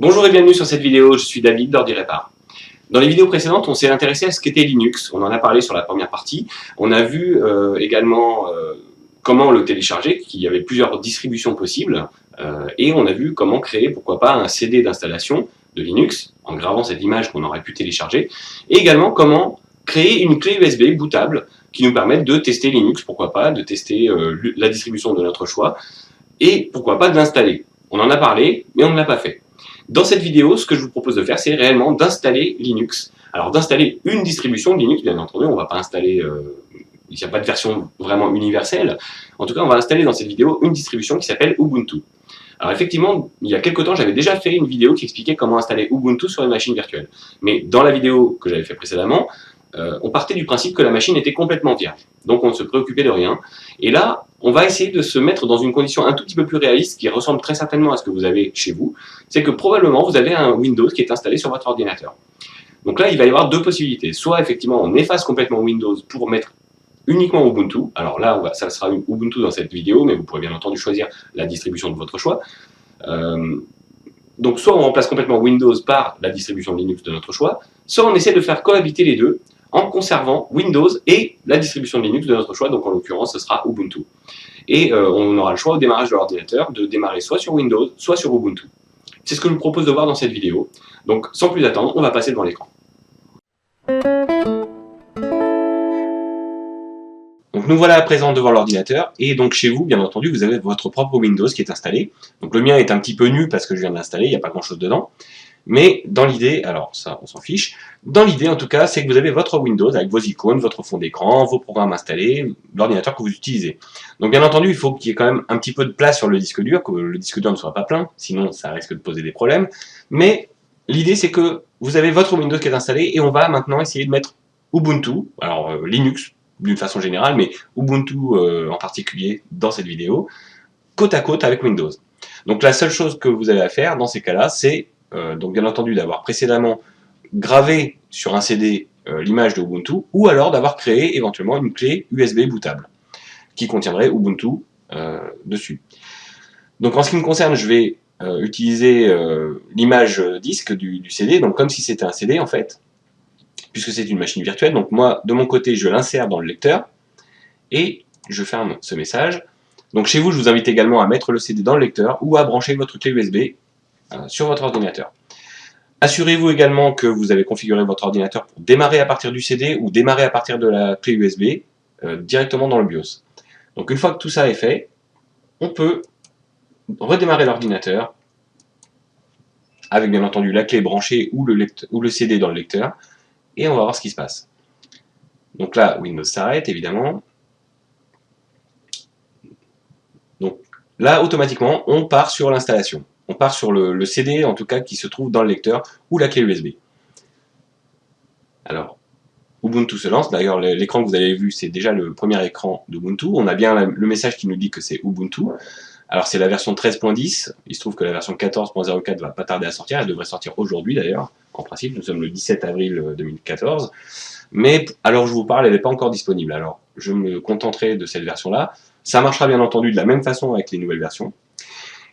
Bonjour et bienvenue sur cette vidéo, je suis David d'Ordi-Répar. Dans les vidéos précédentes, on s'est intéressé à ce qu'était Linux, on en a parlé sur la première partie. On a vu également comment le télécharger, qu'il y avait plusieurs distributions possibles, et on a vu comment créer, pourquoi pas, un CD d'installation de Linux, en gravant cette image qu'on aurait pu télécharger, et également comment créer une clé USB bootable qui nous permette de tester Linux, pourquoi pas, de tester la distribution de notre choix, et pourquoi pas de l'installer. On en a parlé, mais on ne l'a pas fait. Dans cette vidéo, ce que je vous propose de faire, c'est réellement d'installer Linux. Alors d'installer une distribution de Linux, bien entendu, on ne va pas installer, il n'y a pas de version vraiment universelle. En tout cas, on va installer dans cette vidéo une distribution qui s'appelle Ubuntu. Alors effectivement, il y a quelques temps, j'avais déjà fait une vidéo qui expliquait comment installer Ubuntu sur une machine virtuelle. Mais dans la vidéo que j'avais fait précédemment, on partait du principe que la machine était complètement vierge. Donc on ne se préoccupait de rien. Et là, on va essayer de se mettre dans une condition un tout petit peu plus réaliste qui ressemble très certainement à ce que vous avez chez vous. C'est que probablement vous avez un Windows qui est installé sur votre ordinateur. Donc là, il va y avoir deux possibilités. Soit effectivement, on efface complètement Windows pour mettre uniquement Ubuntu. Alors là, ça sera Ubuntu dans cette vidéo, mais vous pourrez bien entendu choisir la distribution de votre choix. Donc soit on remplace complètement Windows par la distribution Linux de notre choix, soit on essaie de faire cohabiter les deux en conservant Windows et la distribution de Linux de notre choix, donc en l'occurrence ce sera Ubuntu. Et on aura le choix au démarrage de l'ordinateur de démarrer soit sur Windows, soit sur Ubuntu. C'est ce que je vous propose de voir dans cette vidéo. Donc sans plus attendre, on va passer devant l'écran. Donc nous voilà à présent devant l'ordinateur, et donc chez vous, bien entendu, vous avez votre propre Windows qui est installé. Donc le mien est un petit peu nu parce que je viens de l'installer, il n'y a pas grand chose dedans. Mais dans l'idée, alors ça on s'en fiche, dans l'idée en tout cas, c'est que vous avez votre Windows avec vos icônes, votre fond d'écran, vos programmes installés, l'ordinateur que vous utilisez. Donc bien entendu, il faut qu'il y ait quand même un petit peu de place sur le disque dur, que le disque dur ne soit pas plein, sinon ça risque de poser des problèmes. Mais l'idée c'est que vous avez votre Windows qui est installé, et on va maintenant essayer de mettre Ubuntu, alors Linux d'une façon générale, mais Ubuntu en particulier dans cette vidéo, côte à côte avec Windows. Donc la seule chose que vous avez à faire dans ces cas-là, c'est donc bien entendu d'avoir précédemment gravé sur un CD l'image de Ubuntu, ou alors d'avoir créé éventuellement une clé USB bootable qui contiendrait Ubuntu dessus. Donc en ce qui me concerne, je vais utiliser l'image disque du CD, donc comme si c'était un CD en fait, puisque c'est une machine virtuelle. Donc moi, de mon côté, je l'insère dans le lecteur et je ferme ce message. Donc chez vous, je vous invite également à mettre le CD dans le lecteur ou à brancher votre clé USB sur votre ordinateur. Assurez-vous également que vous avez configuré votre ordinateur pour démarrer à partir du CD ou démarrer à partir de la clé USB directement dans le BIOS. Donc une fois que tout ça est fait, on peut redémarrer l'ordinateur avec bien entendu la clé branchée ou le CD dans le lecteur, et on va voir ce qui se passe. Donc là, Windows s'arrête évidemment. Donc là, automatiquement, on part sur l'installation. On part sur le CD, en tout cas, qui se trouve dans le lecteur, ou la clé USB. Alors, Ubuntu se lance. D'ailleurs, l'écran que vous avez vu, c'est déjà le premier écran d'Ubuntu. On a bien le message qui nous dit que c'est Ubuntu. Alors, c'est la version 13.10. Il se trouve que la version 14.04 ne va pas tarder à sortir. Elle devrait sortir aujourd'hui, d'ailleurs. En principe, nous sommes le 17 avril 2014. Mais, alors je vous parle, elle n'est pas encore disponible. Alors, je me contenterai de cette version-là. Ça marchera bien entendu de la même façon avec les nouvelles versions.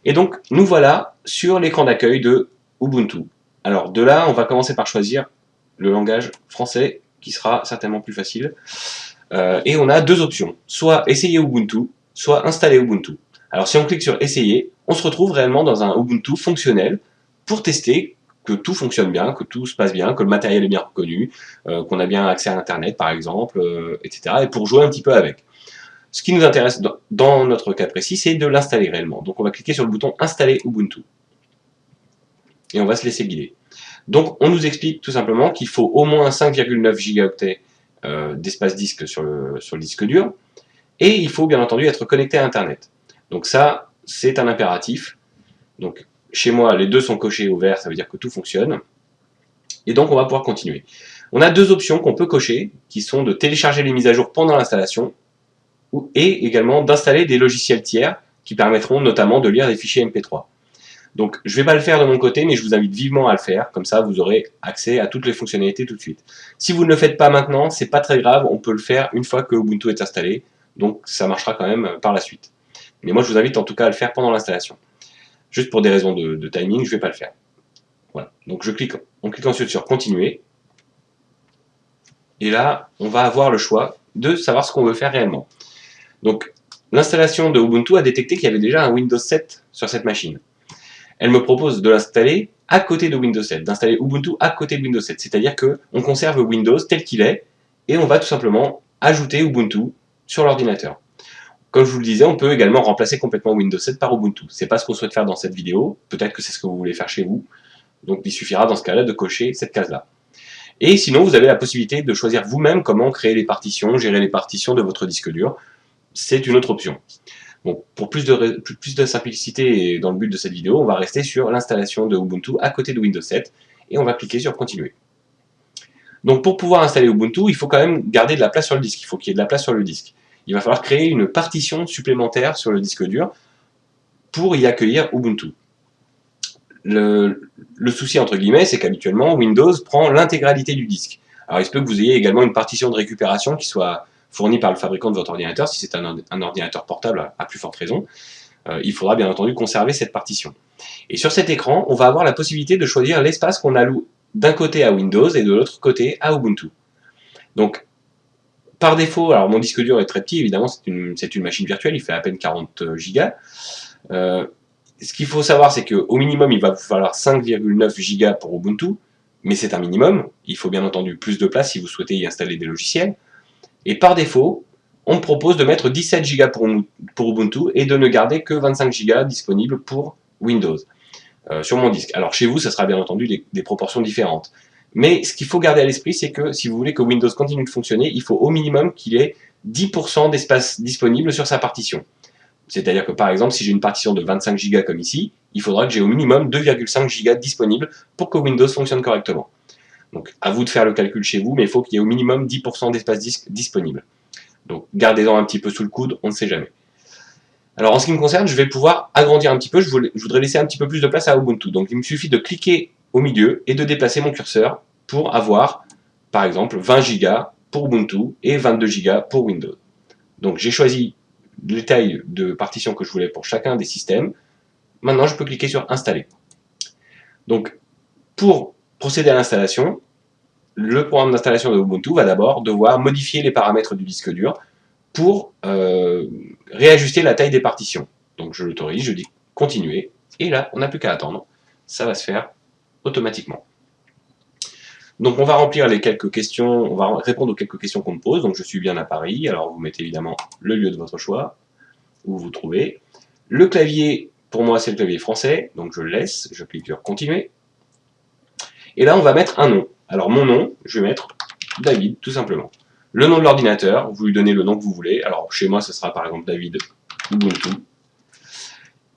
Et donc, nous voilà sur l'écran d'accueil de Ubuntu. Alors, de là, on va commencer par choisir le langage français, qui sera certainement plus facile. Et on a deux options. Soit essayer Ubuntu, soit installer Ubuntu. Alors, si on clique sur essayer, on se retrouve réellement dans un Ubuntu fonctionnel pour tester que tout fonctionne bien, que tout se passe bien, que le matériel est bien reconnu, qu'on a bien accès à Internet, par exemple, etc. Et pour jouer un petit peu avec. Ce qui nous intéresse dans notre cas précis, c'est de l'installer réellement. Donc on va cliquer sur le bouton Installer Ubuntu. Et on va se laisser guider. Donc on nous explique tout simplement qu'il faut au moins 5,9 gigaoctets d'espace disque sur le disque dur. Et il faut bien entendu être connecté à Internet. Donc ça, c'est un impératif. Donc chez moi, les deux sont cochés au vert, ça veut dire que tout fonctionne. Et donc on va pouvoir continuer. On a deux options qu'on peut cocher, qui sont de télécharger les mises à jour pendant l'installation, et également d'installer des logiciels tiers qui permettront notamment de lire des fichiers MP3. Donc je ne vais pas le faire de mon côté, mais je vous invite vivement à le faire, comme ça vous aurez accès à toutes les fonctionnalités tout de suite. Si vous ne le faites pas maintenant, c'est pas très grave, on peut le faire une fois que Ubuntu est installé, donc ça marchera quand même par la suite. Mais moi je vous invite en tout cas à le faire pendant l'installation. Juste pour des raisons de timing, je ne vais pas le faire. Voilà. Donc on clique ensuite sur continuer. Et là, on va avoir le choix de savoir ce qu'on veut faire réellement. Donc, l'installation de Ubuntu a détecté qu'il y avait déjà un Windows 7 sur cette machine. Elle me propose de l'installer à côté de Windows 7, d'installer Ubuntu à côté de Windows 7. C'est-à-dire qu'on conserve Windows tel qu'il est, et on va tout simplement ajouter Ubuntu sur l'ordinateur. Comme je vous le disais, on peut également remplacer complètement Windows 7 par Ubuntu. C'est pas ce qu'on souhaite faire dans cette vidéo, peut-être que c'est ce que vous voulez faire chez vous, donc il suffira dans ce cas-là de cocher cette case-là. Et sinon, vous avez la possibilité de choisir vous-même comment créer les partitions, gérer les partitions de votre disque dur. C'est une autre option. Bon, pour plus de simplicité et dans le but de cette vidéo, on va rester sur l'installation de Ubuntu à côté de Windows 7 et on va cliquer sur continuer. Donc pour pouvoir installer Ubuntu, il faut quand même garder de la place sur le disque, il faut qu'il y ait de la place sur le disque. Il va falloir créer une partition supplémentaire sur le disque dur pour y accueillir Ubuntu. Le souci entre guillemets, c'est qu'habituellement Windows prend l'intégralité du disque. Alors il se peut que vous ayez également une partition de récupération qui soit fournie par le fabricant de votre ordinateur, si c'est un ordinateur portable à plus forte raison. Il faudra bien entendu conserver cette partition. Et sur cet écran, on va avoir la possibilité de choisir l'espace qu'on alloue d'un côté à Windows et de l'autre côté à Ubuntu. Donc par défaut, alors mon disque dur est très petit, évidemment c'est une machine virtuelle, il fait à peine 40 Go. Ce qu'il faut savoir, c'est qu'au minimum, il va vous falloir 5,9 Go pour Ubuntu, mais c'est un minimum. Il faut bien entendu plus de place si vous souhaitez y installer des logiciels. Et par défaut, on me propose de mettre 17 Go pour Ubuntu et de ne garder que 25 Go disponibles pour Windows sur mon disque. Alors chez vous, ça sera bien entendu des proportions différentes. Mais ce qu'il faut garder à l'esprit, c'est que si vous voulez que Windows continue de fonctionner, il faut au minimum qu'il ait 10% d'espace disponible sur sa partition. C'est-à-dire que par exemple, si j'ai une partition de 25 Go comme ici, il faudra que j'ai au minimum 2,5 Go disponibles pour que Windows fonctionne correctement. Donc à vous de faire le calcul chez vous, mais il faut qu'il y ait au minimum 10% d'espace disque disponible. Donc gardez-en un petit peu sous le coude, on ne sait jamais. Alors en ce qui me concerne, je vais pouvoir agrandir un petit peu, je voudrais laisser un petit peu plus de place à Ubuntu. Donc il me suffit de cliquer au milieu et de déplacer mon curseur pour avoir, par exemple, 20 Go pour Ubuntu et 22 Go pour Windows. Donc j'ai choisi les tailles de partition que je voulais pour chacun des systèmes. Maintenant, je peux cliquer sur Installer. Donc, pour procéder à l'installation, le programme d'installation de Ubuntu va d'abord devoir modifier les paramètres du disque dur pour réajuster la taille des partitions. Donc, je l'autorise, je dis continuer, et là, on n'a plus qu'à attendre. Ça va se faire automatiquement. Donc, on va remplir les quelques questions, on va répondre aux quelques questions qu'on me pose. Donc, je suis bien à Paris. Alors, vous mettez évidemment le lieu de votre choix, où vous vous trouvez. Le clavier, pour moi, c'est le clavier français. Donc, je le laisse. Je clique sur continuer. Et là, on va mettre un nom. Alors, mon nom, je vais mettre David, tout simplement. Le nom de l'ordinateur, vous lui donnez le nom que vous voulez. Alors, chez moi, ce sera par exemple David Ubuntu.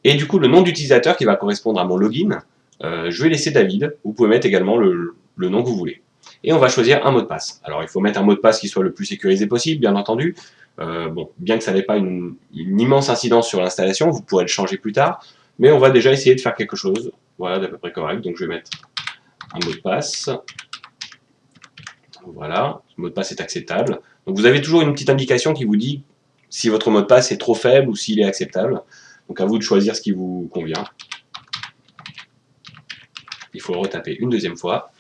Et du coup, le nom d'utilisateur qui va correspondre à mon login, je vais laisser David. Vous pouvez mettre également le nom que vous voulez. Et on va choisir un mot de passe. Alors il faut mettre un mot de passe qui soit le plus sécurisé possible, bien entendu. Bon, bien que ça n'ait pas une immense incidence sur l'installation, vous pourrez le changer plus tard. Mais on va déjà essayer de faire quelque chose, voilà, d'à peu près correct. Donc je vais mettre un mot de passe. Voilà, le mot de passe est acceptable. Donc vous avez toujours une petite indication qui vous dit si votre mot de passe est trop faible ou s'il est acceptable. Donc à vous de choisir ce qui vous convient. Il faut le retaper une deuxième fois.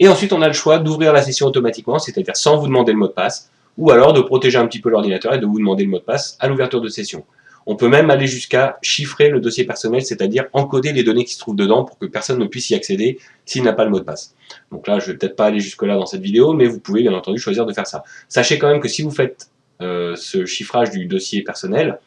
Et ensuite, on a le choix d'ouvrir la session automatiquement, c'est-à-dire sans vous demander le mot de passe, ou alors de protéger un petit peu l'ordinateur et de vous demander le mot de passe à l'ouverture de session. On peut même aller jusqu'à chiffrer le dossier personnel, c'est-à-dire encoder les données qui se trouvent dedans pour que personne ne puisse y accéder s'il n'a pas le mot de passe. Donc là, je ne vais peut-être pas aller jusque-là dans cette vidéo, mais vous pouvez bien entendu choisir de faire ça. Sachez quand même que si vous faites ce chiffrage du dossier personnel,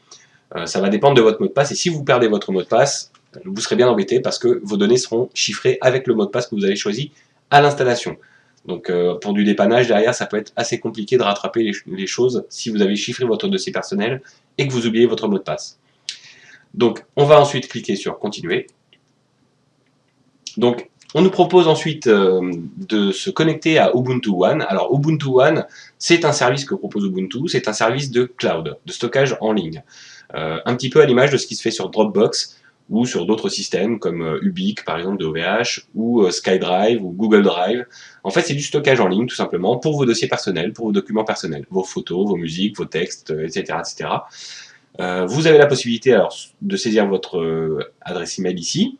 ça va dépendre de votre mot de passe, et si vous perdez votre mot de passe, vous serez bien embêté parce que vos données seront chiffrées avec le mot de passe que vous avez choisi à l'installation. Donc pour du dépannage derrière, ça peut être assez compliqué de rattraper les choses si vous avez chiffré votre dossier personnel et que vous oubliez votre mot de passe. Donc on va ensuite cliquer sur continuer. Donc on nous propose ensuite de se connecter à Ubuntu One. Alors Ubuntu One, c'est un service que propose Ubuntu, c'est un service de cloud, de stockage en ligne. Un petit peu à l'image de ce qui se fait sur Dropbox, ou sur d'autres systèmes comme Ubique par exemple de OVH, ou SkyDrive ou Google Drive. En fait, c'est du stockage en ligne tout simplement pour vos dossiers personnels, pour vos documents personnels, vos photos, vos musiques, vos textes, etc. etc. Vous avez la possibilité alors de saisir votre adresse email ici,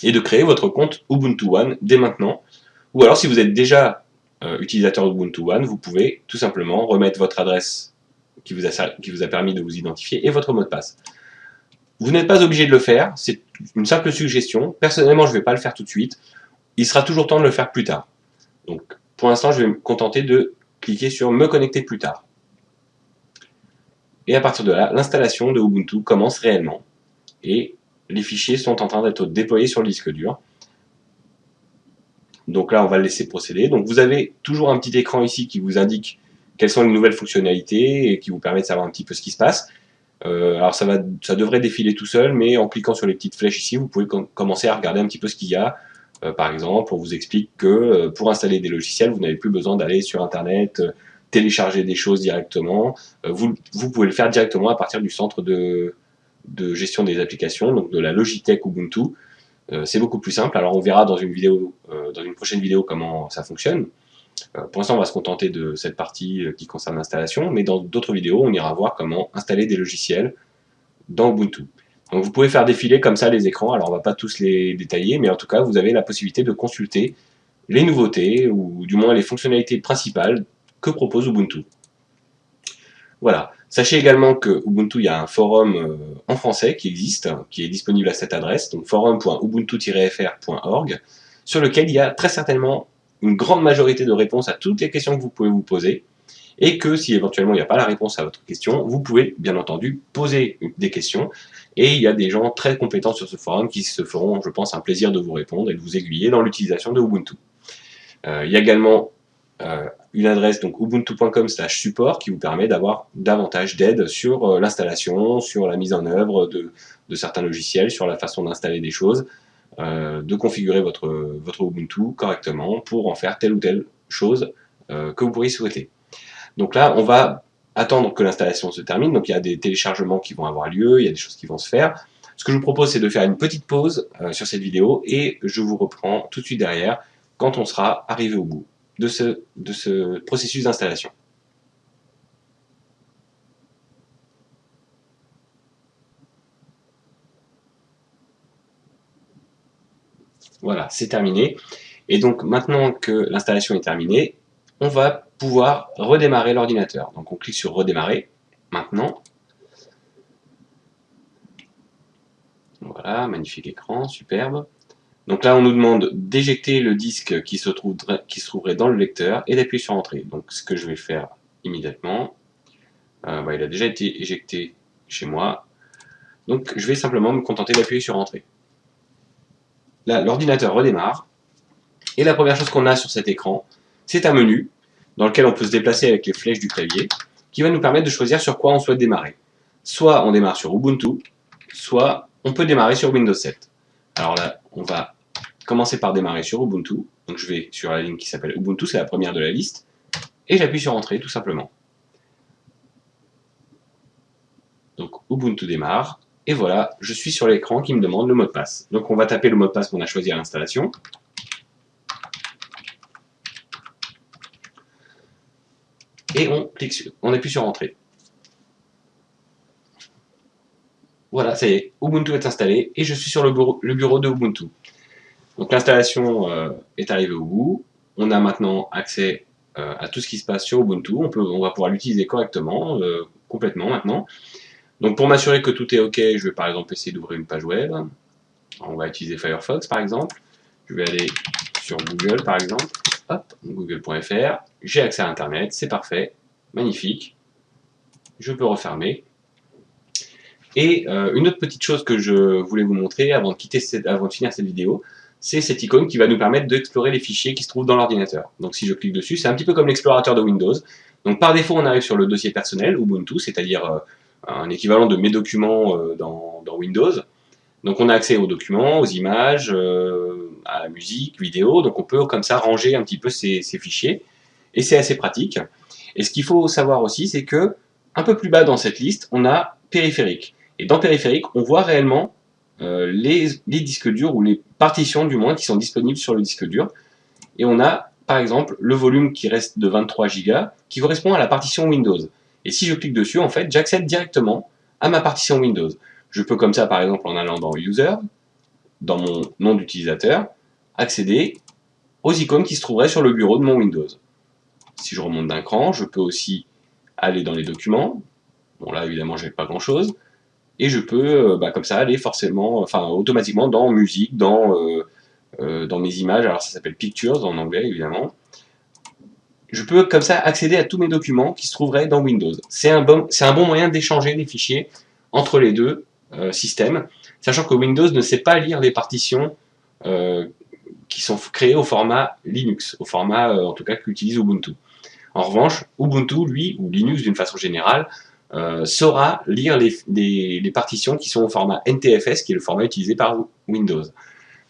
et de créer votre compte Ubuntu One dès maintenant. Ou alors si vous êtes déjà utilisateur d'Ubuntu One, vous pouvez tout simplement remettre votre adresse qui vous a permis de vous identifier et votre mot de passe. Vous n'êtes pas obligé de le faire, c'est une simple suggestion. Personnellement, je ne vais pas le faire tout de suite. Il sera toujours temps de le faire plus tard. Donc, pour l'instant, je vais me contenter de cliquer sur me connecter plus tard. Et à partir de là, l'installation de Ubuntu commence réellement. Et les fichiers sont en train d'être déployés sur le disque dur. Donc là, on va le laisser procéder. Donc vous avez toujours un petit écran ici qui vous indique quelles sont les nouvelles fonctionnalités et qui vous permet de savoir un petit peu ce qui se passe. Alors ça devrait défiler tout seul, mais en cliquant sur les petites flèches ici, vous pouvez commencer à regarder un petit peu ce qu'il y a. Par exemple, on vous explique que pour installer des logiciels, vous n'avez plus besoin d'aller sur Internet, télécharger des choses directement. Vous pouvez le faire directement à partir du centre de gestion des applications, donc de la Logitech Ubuntu. C'est beaucoup plus simple. Alors on verra dans une prochaine vidéo comment ça fonctionne. Pour l'instant, on va se contenter de cette partie qui concerne l'installation, mais dans d'autres vidéos, on ira voir comment installer des logiciels dans Ubuntu. Donc vous pouvez faire défiler comme ça les écrans, alors on ne va pas tous les détailler, mais en tout cas, vous avez la possibilité de consulter les nouveautés, ou du moins les fonctionnalités principales que propose Ubuntu. Voilà. Sachez également que Ubuntu, il y a un forum en français qui existe, qui est disponible à cette adresse, donc forum.ubuntu-fr.org, sur lequel il y a très certainement une grande majorité de réponses à toutes les questions que vous pouvez vous poser, et que si éventuellement il n'y a pas la réponse à votre question, vous pouvez bien entendu poser des questions, et il y a des gens très compétents sur ce forum qui se feront, je pense, un plaisir de vous répondre et de vous aiguiller dans l'utilisation de Ubuntu. Il y a également une adresse, donc ubuntu.com/support, qui vous permet d'avoir davantage d'aide sur l'installation, sur la mise en œuvre de certains logiciels, sur la façon d'installer des choses, de configurer votre Ubuntu correctement pour en faire telle ou telle chose que vous pourriez souhaiter. Donc là, on va attendre que l'installation se termine, donc il y a des téléchargements qui vont avoir lieu, il y a des choses qui vont se faire. Ce que je vous propose, c'est de faire une petite pause sur cette vidéo, et je vous reprends tout de suite derrière quand on sera arrivé au bout de ce processus d'installation. Voilà, c'est terminé. Et donc maintenant que l'installation est terminée, on va pouvoir redémarrer l'ordinateur. Donc on clique sur redémarrer maintenant. Voilà, magnifique écran, superbe. Donc là, on nous demande d'éjecter le disque qui se trouverait dans le lecteur et d'appuyer sur Entrée. Donc ce que je vais faire immédiatement, il a déjà été éjecté chez moi. Donc je vais simplement me contenter d'appuyer sur Entrée. Là, l'ordinateur redémarre. Et la première chose qu'on a sur cet écran, c'est un menu dans lequel on peut se déplacer avec les flèches du clavier, qui va nous permettre de choisir sur quoi on souhaite démarrer. Soit on démarre sur Ubuntu, soit on peut démarrer sur Windows 7. Alors là, on va commencer par démarrer sur Ubuntu. Donc je vais sur la ligne qui s'appelle Ubuntu, c'est la première de la liste, et j'appuie sur Entrée tout simplement. Donc Ubuntu démarre, et voilà, je suis sur l'écran qui me demande le mot de passe. Donc on va taper le mot de passe qu'on a choisi à l'installation. Et on appuie sur Entrée. Voilà, ça y est, Ubuntu est installé, et je suis sur le bureau de Ubuntu. Donc l'installation est arrivée au bout. On a maintenant accès à tout ce qui se passe sur Ubuntu. On va pouvoir l'utiliser correctement, complètement maintenant. Donc pour m'assurer que tout est OK, je vais par exemple essayer d'ouvrir une page web. On va utiliser Firefox par exemple. Je vais aller sur Google par exemple. Hop, google.fr. J'ai accès à Internet, c'est parfait, magnifique. Je peux refermer. Et une autre petite chose que je voulais vous montrer avant de finir cette vidéo, c'est cette icône qui va nous permettre d'explorer les fichiers qui se trouvent dans l'ordinateur. Donc si je clique dessus, c'est un petit peu comme l'explorateur de Windows. Donc par défaut, on arrive sur le dossier personnel, Ubuntu, c'est-à-dire un équivalent de mes documents dans Windows. Donc on a accès aux documents, aux images, à la musique, vidéo, donc on peut comme ça ranger un petit peu ces fichiers, et c'est assez pratique. Et ce qu'il faut savoir aussi, c'est que un peu plus bas dans cette liste, on a périphérique. Et dans périphérique, on voit réellement les disques durs, ou les partitions du moins, qui sont disponibles sur le disque dur. Et on a, par exemple, le volume qui reste de 23 Go, qui correspond à la partition Windows. Et si je clique dessus, en fait, j'accède directement à ma partition Windows. Je peux comme ça, par exemple, en allant dans User, dans mon nom d'utilisateur, accéder aux icônes qui se trouveraient sur le bureau de mon Windows. Si je remonte d'un cran, je peux aussi aller dans les documents. Bon là évidemment j'ai pas grand chose. Et je peux comme ça aller automatiquement dans musique, dans mes images, alors ça s'appelle Pictures en anglais évidemment. Je peux comme ça accéder à tous mes documents qui se trouveraient dans Windows. C'est un bon moyen d'échanger des fichiers entre les deux systèmes, sachant que Windows ne sait pas lire les partitions qui sont créées au format Linux, au format en tout cas qu'utilise Ubuntu. En revanche, Ubuntu, lui, ou Linux d'une façon générale, saura lire les partitions qui sont au format NTFS, qui est le format utilisé par Windows.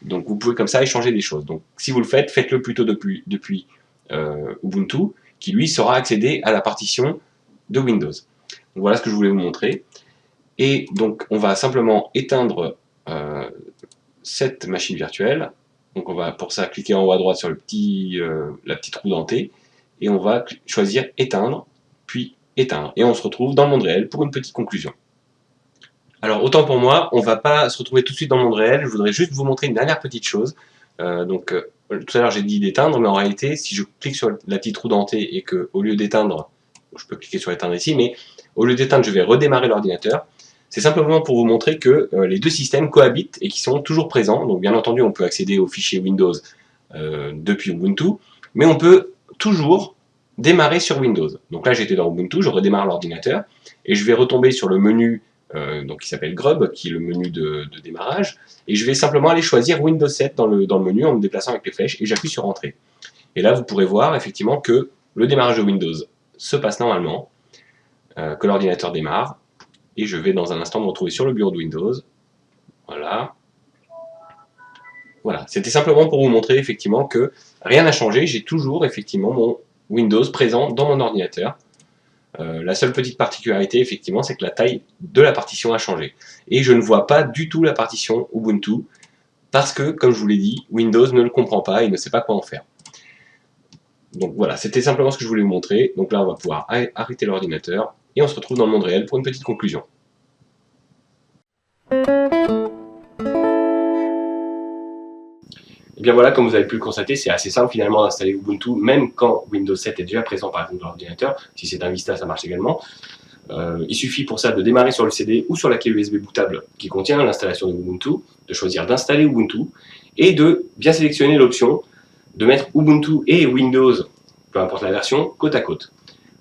Donc vous pouvez comme ça échanger des choses. Donc si vous le faites, faites-le plutôt depuis Ubuntu, qui lui saura accéder à la partition de Windows. Donc voilà ce que je voulais vous montrer. Et donc on va simplement éteindre cette machine virtuelle. Donc on va pour ça cliquer en haut à droite sur la petite roue dentée, et on va choisir éteindre, puis éteindre. Et on se retrouve dans le monde réel pour une petite conclusion. Alors autant pour moi, on ne va pas se retrouver tout de suite dans le monde réel, je voudrais juste vous montrer une dernière petite chose. Tout à l'heure j'ai dit d'éteindre, mais en réalité, si je clique sur la petite roue dentée et que au lieu d'éteindre, je peux cliquer sur éteindre ici, mais au lieu d'éteindre, je vais redémarrer l'ordinateur. C'est simplement pour vous montrer que les deux systèmes cohabitent et qu'ils sont toujours présents. Donc bien entendu, on peut accéder aux fichiers Windows depuis Ubuntu, mais on peut toujours démarrer sur Windows. Donc là, j'étais dans Ubuntu, je redémarre l'ordinateur et je vais retomber sur le menu qui s'appelle Grub, qui est le menu de démarrage, et je vais simplement aller choisir Windows 7 dans le menu en me déplaçant avec les flèches, et j'appuie sur Entrée. Et là, vous pourrez voir effectivement que le démarrage de Windows se passe normalement, que l'ordinateur démarre, et je vais dans un instant me retrouver sur le bureau de Windows. Voilà. Voilà, c'était simplement pour vous montrer effectivement que rien n'a changé, j'ai toujours effectivement mon Windows présent dans mon ordinateur. La seule petite particularité, effectivement, c'est que la taille de la partition a changé. Et je ne vois pas du tout la partition Ubuntu, parce que, comme je vous l'ai dit, Windows ne le comprend pas et ne sait pas quoi en faire. Donc voilà, c'était simplement ce que je voulais vous montrer. Donc là, on va pouvoir arrêter l'ordinateur, et on se retrouve dans le monde réel pour une petite conclusion. Et bien voilà, comme vous avez pu le constater, c'est assez simple finalement d'installer Ubuntu, même quand Windows 7 est déjà présent par exemple dans l'ordinateur. Si c'est un Vista, ça marche également. Il suffit pour ça de démarrer sur le CD ou sur la clé USB bootable qui contient l'installation de Ubuntu, de choisir d'installer Ubuntu et de bien sélectionner l'option de mettre Ubuntu et Windows, peu importe la version, côte à côte.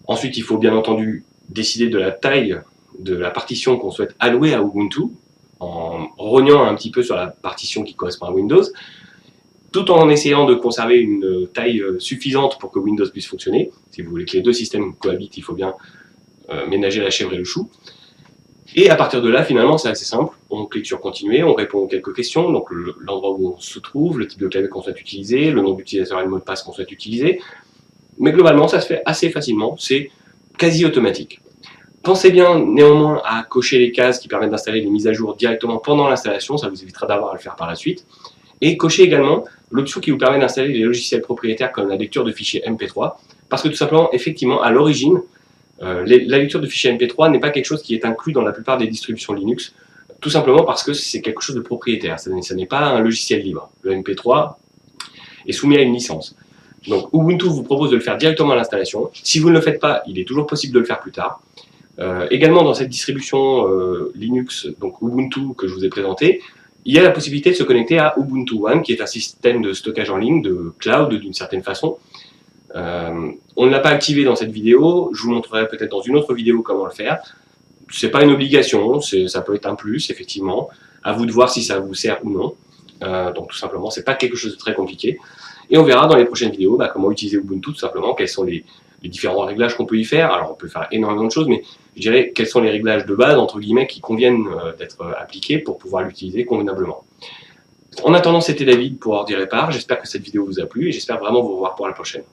Ensuite, il faut bien entendu décider de la taille de la partition qu'on souhaite allouer à Ubuntu en rognant un petit peu sur la partition qui correspond à Windows, tout en essayant de conserver une taille suffisante pour que Windows puisse fonctionner. Si vous voulez que les deux systèmes cohabitent, il faut bien ménager la chèvre et le chou. Et à partir de là, finalement, c'est assez simple. On clique sur Continuer, on répond aux quelques questions, donc l'endroit où on se trouve, le type de clavier qu'on souhaite utiliser, le nom d'utilisateur et le mot de passe qu'on souhaite utiliser. Mais globalement, ça se fait assez facilement, c'est quasi automatique. Pensez bien néanmoins à cocher les cases qui permettent d'installer les mises à jour directement pendant l'installation, ça vous évitera d'avoir à le faire par la suite. Et cochez également l'option qui vous permet d'installer les logiciels propriétaires comme la lecture de fichiers MP3, parce que tout simplement, effectivement, à l'origine, la lecture de fichiers MP3 n'est pas quelque chose qui est inclus dans la plupart des distributions Linux, tout simplement parce que c'est quelque chose de propriétaire, ce n'est pas un logiciel libre. Le MP3 est soumis à une licence. Donc Ubuntu vous propose de le faire directement à l'installation. Si vous ne le faites pas, il est toujours possible de le faire plus tard. Également dans cette distribution Linux, donc Ubuntu que je vous ai présenté, il y a la possibilité de se connecter à Ubuntu One, qui est un système de stockage en ligne, de cloud d'une certaine façon. On ne l'a pas activé dans cette vidéo, je vous montrerai peut-être dans une autre vidéo comment le faire. C'est pas une obligation, ça peut être un plus, effectivement. À vous de voir si ça vous sert ou non. Donc tout simplement, c'est pas quelque chose de très compliqué. Et on verra dans les prochaines vidéos comment utiliser Ubuntu, tout simplement, quels sont les différents réglages qu'on peut y faire. Alors on peut faire énormément de choses, mais je dirais quels sont les réglages de base, entre guillemets, qui conviennent d'être appliqués pour pouvoir l'utiliser convenablement. En attendant, c'était David pour Ordi Répare. J'espère que cette vidéo vous a plu et j'espère vraiment vous revoir pour la prochaine.